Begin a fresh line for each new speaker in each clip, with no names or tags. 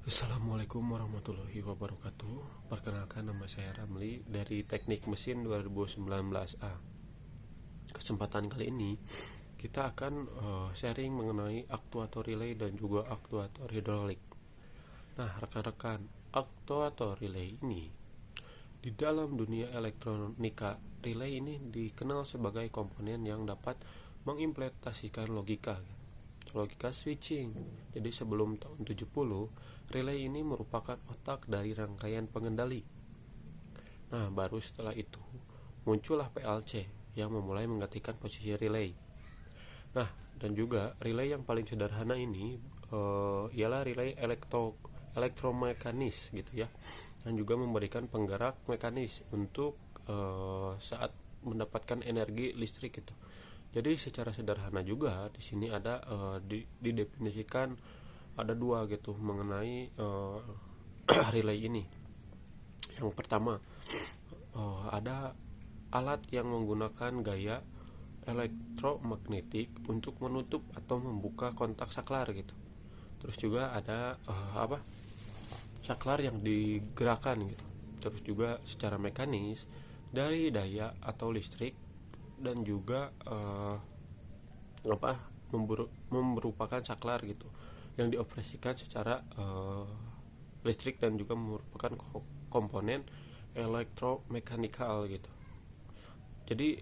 Assalamualaikum warahmatullahi wabarakatuh. Perkenalkan, nama saya Ramli dari Teknik Mesin 2019A. Kesempatan kali ini kita akan sharing mengenai aktuator relay dan juga aktuator hidrolik. Nah, rekan-rekan, aktuator relay ini di dalam dunia elektronika, relay ini dikenal sebagai komponen yang dapat mengimplementasikan logika switching. Jadi sebelum tahun 70, relay ini merupakan otak dari rangkaian pengendali. Nah, baru setelah itu muncullah PLC yang memulai menggantikan posisi relay. Nah, dan juga relay yang paling sederhana ini ialah relay elektromekanis gitu ya, dan juga memberikan penggerak mekanis untuk saat mendapatkan energi listrik gitu. Jadi secara sederhana juga di sini ada didefinisikan ada dua gitu mengenai relay ini. Yang pertama, ada alat yang menggunakan gaya elektromagnetik untuk menutup atau membuka kontak saklar gitu. Terus juga ada saklar yang digerakkan gitu. Terus juga secara mekanis dari daya atau listrik, dan juga merupakan saklar gitu yang dioperasikan secara listrik, dan juga merupakan komponen elektromekanikal gitu. Jadi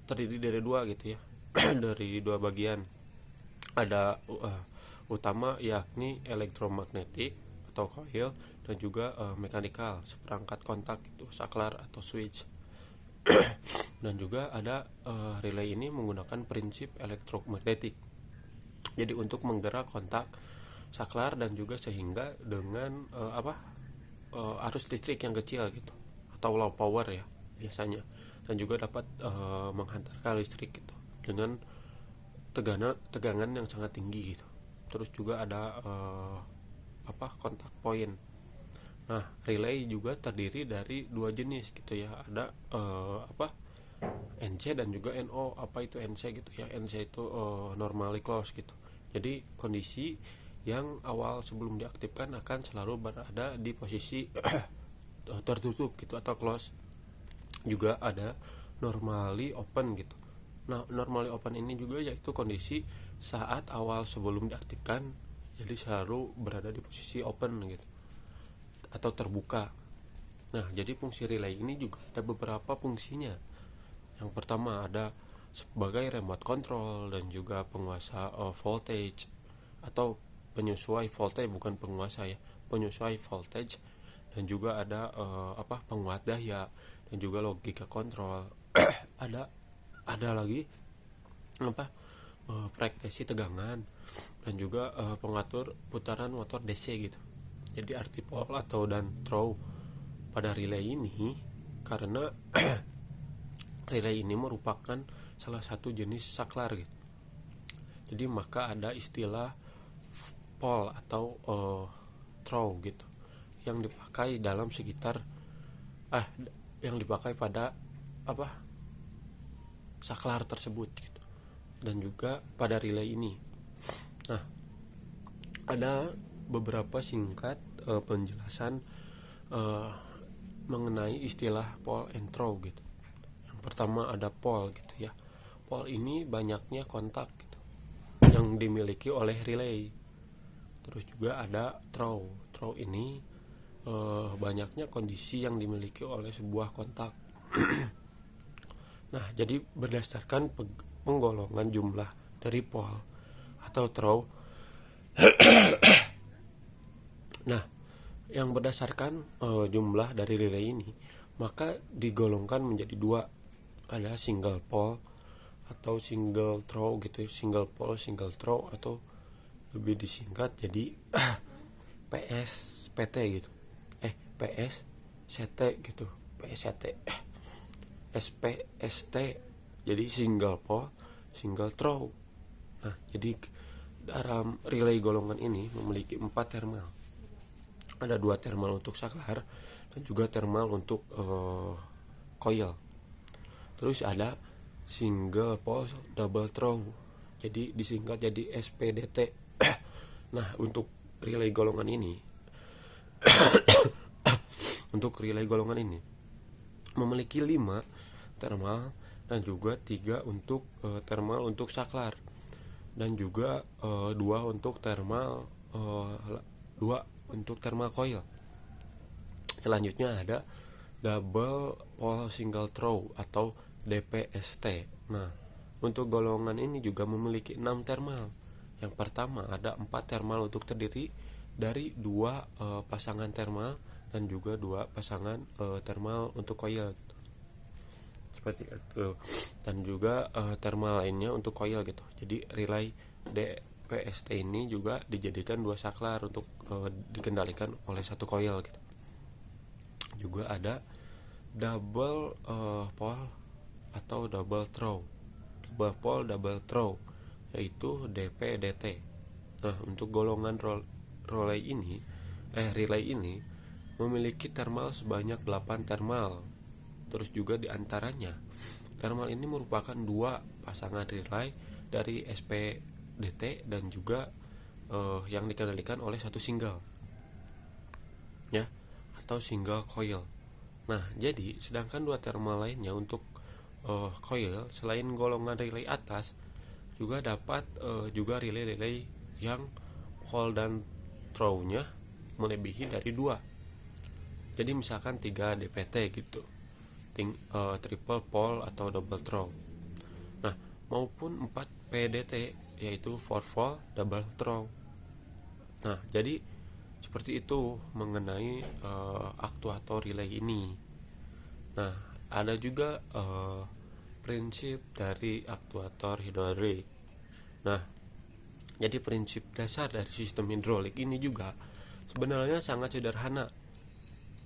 terdiri dari dua gitu ya. Dari dua bagian. Ada utama yakni elektromagnetik atau coil, dan juga mekanikal seperangkat kontak itu saklar atau switch. Dan juga ada relay ini menggunakan prinsip elektromagnetik. Jadi untuk menggerak kontak saklar, dan juga sehingga dengan arus listrik yang kecil gitu atau low power ya biasanya, dan juga dapat menghantarkan listrik gitu dengan tegangan yang sangat tinggi gitu. Terus juga ada kontak point. Nah, relay juga terdiri dari dua jenis gitu ya. Ada NC dan juga NO. Apa itu NC gitu ya? NC itu normally close gitu. Jadi kondisi yang awal sebelum diaktifkan akan selalu berada di posisi tertutup gitu atau close. Juga ada normally open gitu. Nah, normally open ini juga yaitu kondisi saat awal sebelum diaktifkan, jadi selalu berada di posisi open gitu atau terbuka. Nah, jadi fungsi relay ini juga ada beberapa fungsinya. Yang pertama ada sebagai remote control dan juga penguasa voltage atau penyesuai voltage, bukan penguasa ya, penyesuai voltage. Dan juga ada penguat daya, dan juga logika kontrol. ada lagi frekuensi tegangan, dan juga pengatur putaran motor DC gitu. Jadi arti pole atau dan throw pada relay ini, karena relay ini merupakan salah satu jenis saklar gitu. Jadi maka ada istilah pole atau throw gitu yang dipakai dalam sekitar yang dipakai pada saklar tersebut gitu. Dan juga pada relay ini. Nah, ada beberapa singkat penjelasan mengenai istilah pole and throw gitu. Yang pertama ada pole gitu ya. Pole ini banyaknya kontak gitu yang dimiliki oleh relay. Terus juga ada throw. Throw ini banyaknya kondisi yang dimiliki oleh sebuah kontak. Nah, jadi berdasarkan penggolongan jumlah dari pole atau throw. Nah, yang berdasarkan jumlah dari relay ini, maka digolongkan menjadi dua. Ada single pole atau single throw gitu, single pole single throw, atau lebih disingkat jadi PSPT gitu. PSCT gitu. PSCT. SPST. Jadi single pole single throw. Nah, jadi dalam relay golongan ini memiliki 4 terminal. Ada 2 terminal untuk saklar, dan juga terminal untuk coil. Terus ada single pole double throw, jadi disingkat jadi SPDT. Nah, untuk relay golongan ini Untuk relay golongan ini memiliki 5 thermal dan juga 3 untuk thermal untuk saklar, dan juga 2 untuk thermal 2 untuk thermal coil. Selanjutnya ada double pole single throw atau DPST. Nah, untuk golongan ini juga memiliki 6 thermal. Yang pertama ada 4 thermal untuk terdiri dari 2 pasangan thermal dan juga 2 pasangan thermal untuk coil. Seperti itu. Dan juga thermal lainnya untuk coil gitu. Jadi relay DPST ini juga dijadikan 2 saklar untuk dikendalikan oleh 1 coil gitu. Juga ada double pole atau double pole double throw, yaitu DPDT. Nah, untuk golongan relay ini memiliki thermal sebanyak 8 thermal. Terus juga diantaranya thermal ini merupakan 2 pasangan relay dari SPDT dan juga yang dikendalikan oleh 1 single ya, atau single coil. Nah, jadi sedangkan 2 thermal lainnya untuk coil selain golongan relay atas juga dapat juga relay yang hold dan throw-nya melebihi dari 2. Jadi misalkan 3 DPT gitu, triple pole atau double throw. Nah, maupun 4 PDT yaitu 4 pole double throw. Nah, jadi seperti itu mengenai aktuator relay ini. Nah, ada juga prinsip dari aktuator hidrolik. Nah, jadi prinsip dasar dari sistem hidrolik ini juga sebenarnya sangat sederhana,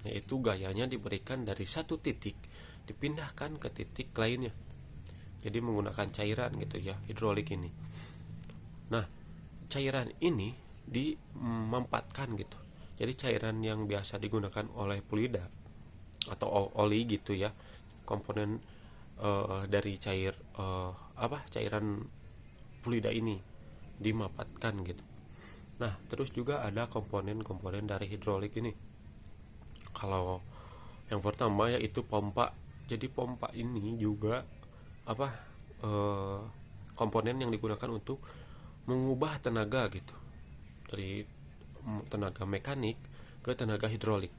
yaitu gayanya diberikan dari satu titik dipindahkan ke titik lainnya. Jadi menggunakan cairan gitu ya, hidrolik ini. Nah, cairan ini dimempatkan gitu. Jadi cairan yang biasa digunakan oleh fluida atau oli gitu ya, komponen dari cairan fluida ini dimempatkan gitu. Nah, terus juga ada komponen-komponen dari hidrolik ini. Kalau yang pertama yaitu pompa. Jadi pompa ini juga komponen yang digunakan untuk mengubah tenaga gitu dari tenaga mekanik ke tenaga hidrolik.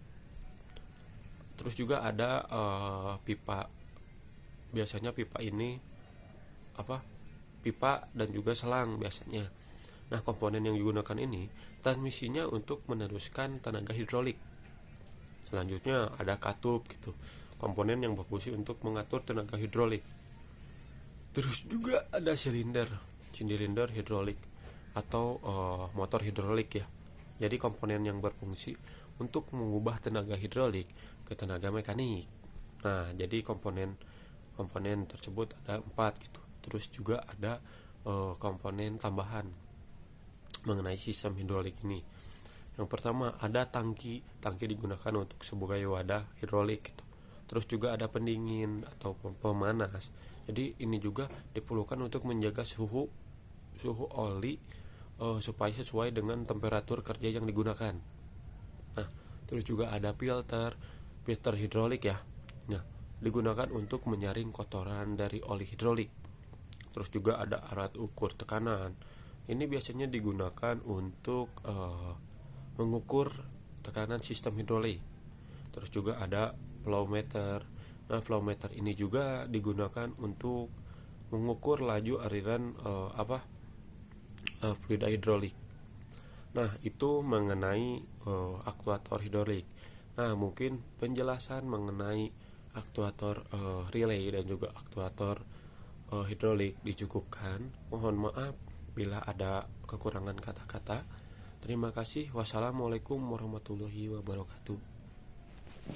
Terus juga ada pipa. Biasanya pipa ini pipa dan juga selang biasanya. Nah, komponen yang digunakan ini transmisinya untuk meneruskan tenaga hidrolik. Selanjutnya ada katup gitu, komponen yang berfungsi untuk mengatur tenaga hidrolik. Terus juga ada silinder hidrolik atau motor hidrolik ya. Jadi komponen yang berfungsi untuk mengubah tenaga hidrolik ke tenaga mekanik. Nah, jadi komponen tersebut ada 4 gitu. Terus juga ada komponen tambahan mengenai sistem hidrolik ini. Yang pertama ada tangki digunakan untuk sebagai wadah hidrolik gitu. Terus juga ada pendingin atau pemanas. Jadi ini juga diperlukan untuk menjaga suhu oli supaya sesuai dengan temperatur kerja yang digunakan. Nah, terus juga ada filter hidrolik ya. Nah, digunakan untuk menyaring kotoran dari oli hidrolik. Terus juga ada alat ukur tekanan. Ini biasanya digunakan untuk mengukur tekanan sistem hidrolik. Terus juga ada flow meter. Nah, flow meter ini juga digunakan untuk mengukur laju aliran fluida hidrolik. Nah, itu mengenai aktuator hidrolik. Nah, mungkin penjelasan mengenai aktuator relay dan juga aktuator hidrolik dicukupkan. Mohon maaf bila ada kekurangan kata-kata. Terima kasih. Wassalamualaikum warahmatullahi wabarakatuh.